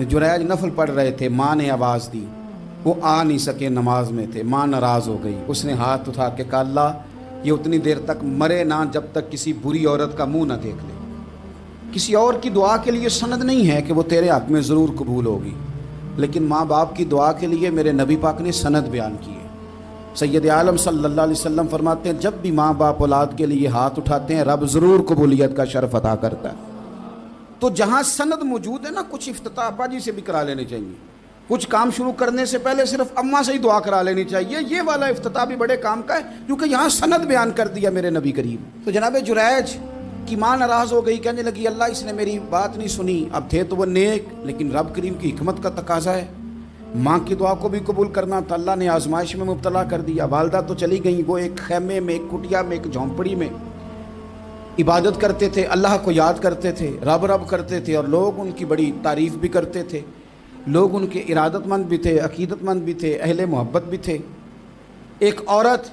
जुरैज नफल पढ़ रहे थे, माँ ने आवाज़ दी, वो आ नहीं सके, नमाज में थे, माँ नाराज़ हो गई। उसने हाथ उठा के कहा, अल्लाह ये उतनी देर तक मरे ना जब तक किसी बुरी औरत का मुंह ना देख ले। किसी और की दुआ के लिए सनद नहीं है कि वो तेरे हक़ में ज़रूर कबूल होगी, लेकिन माँ बाप की दुआ के लिए मेरे नबी पाक ने सनद बयान की है। सैयद आलम सल्लल्लाहु अलैहि वसल्लम फरमाते हैं, जब भी माँ बाप औलाद के लिए हाथ उठाते हैं रब ज़रूर कबूलियत का शर्फ अता करता है। तो जहाँ सनद मौजूद है ना, कुछ इफ्तिताह अब्बा जी से भी करा लेने चाहिए। कुछ काम शुरू करने से पहले सिर्फ अम्मा से ही दुआ करा लेनी चाहिए। ये वाला इफ्तिताह भी बड़े काम का है, क्योंकि यहाँ सनद बयान कर दिया मेरे नबी करीम। तो जनाब जुरैज की माँ नाराज़ हो गई, कहने लगी अल्लाह इसने मेरी बात नहीं सुनी। अब थे तो वो नेक, लेकिन रब करीम की हिकमत का तकाजा है, माँ की दुआ को भी कबूल करना था। अल्लाह ने आजमाइश में मुब्तला कर दिया। वालदा तो चली गई, वो एक खैमे में, एक कुटिया में, एक झोंपड़ी में इबादत करते थे, अल्लाह को याद करते थे, रब रब करते थे, और लोग उनकी बड़ी तारीफ़ भी करते थे। लोग उनके इरादतमंद भी थे, अकीदतमंद भी थे, अहले मोहब्बत भी थे। एक औरत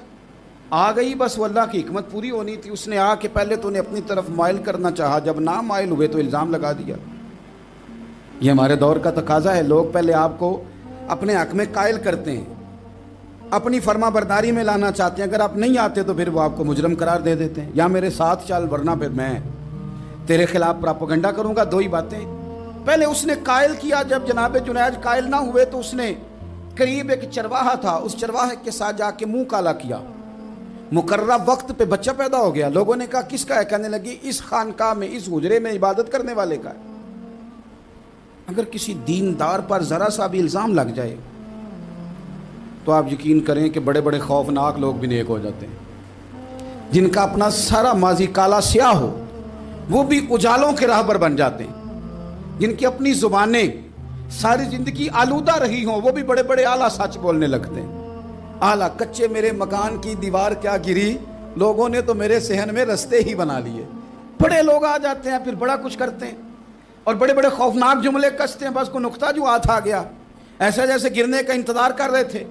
आ गई, बस वो अल्लाह की हिकमत पूरी होनी थी। उसने आके पहले तो उन्हें अपनी तरफ माइल करना चाहा, जब ना माइल हुए तो इल्ज़ाम लगा दिया। ये हमारे दौर का तकाजा है, लोग पहले आपको अपने हक़ में कायल करते हैं, अपनी फर्मा बरदारी में लाना चाहते हैं। अगर आप नहीं आते तो फिर वो आपको मुजरम करार दे देते हैं, या मेरे साथ चल वरना फिर मैं तेरे खिलाफ प्रोपेगेंडा करूंगा। दो ही बातें। पहले उसने कायल किया, जब जनाब जुनैद कायल ना हुए तो उसने करीब एक चरवाहा था, उस चरवाहे के साथ जाके मुंह काला किया। मुकर्रर वक्त पे बच्चा पैदा हो गया। लोगों ने कहा किसका है? कहने लगी इस खानकाह में, इस हुजरे में इबादत करने वाले का है। अगर किसी दीनदार पर ज़रा सा भी इल्ज़ाम लग जाए तो आप यकीन करें कि बड़े बड़े खौफनाक लोग भी नेक हो जाते हैं। जिनका अपना सारा माजी काला स्याह हो वो भी उजालों के राहबर बन जाते हैं। जिनकी अपनी ज़ुबानें सारी ज़िंदगी आलूदा रही हों वो भी बड़े बड़े आला सच बोलने लगते हैं। आला कच्चे मेरे मकान की दीवार क्या गिरी, लोगों ने तो मेरे सहन में रस्ते ही बना लिए। बड़े लोग आ जाते हैं, फिर बड़ा कुछ करते हैं और बड़े बड़े खौफनाक जुमले कसते हैं। बस को नुक्ता जो हाथ आ गया, ऐसा जैसे गिरने का इंतज़ार कर रहे थे।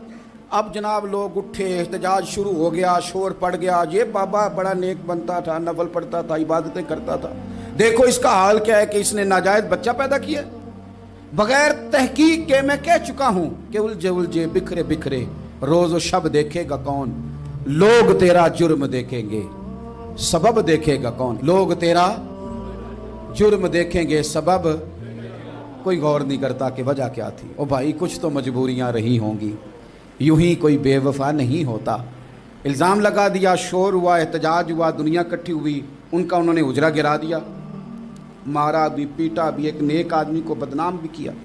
अब जनाब लोग उठे, एहतजाज शुरू हो गया, शोर पड़ गया। ये बाबा बड़ा नेक बनता था, नफल पढ़ता था, इबादतें करता था, देखो इसका हाल क्या है कि इसने नाजायज़ बच्चा पैदा किया। बगैर तहकीक के मैं कह चुका हूँ कि उलझे उलझे बिखरे बिखरे रोज़ शब देखेगा कौन, लोग तेरा जुर्म देखेंगे सबब देखेगा कौन। लोग तेरा जुर्म देखेंगे सबब, कोई गौर नहीं करता कि वजह क्या थी। ओ भाई कुछ तो मजबूरियाँ रही होंगी, यूं ही कोई बेवफा नहीं होता। इल्ज़ाम लगा दिया, शोर हुआ, एहतजाज हुआ, दुनिया इकट्ठी हुई, उनका उन्होंने उजरा गिरा दिया, मारा भी, पीटा भी, एक नेक आदमी को बदनाम भी किया।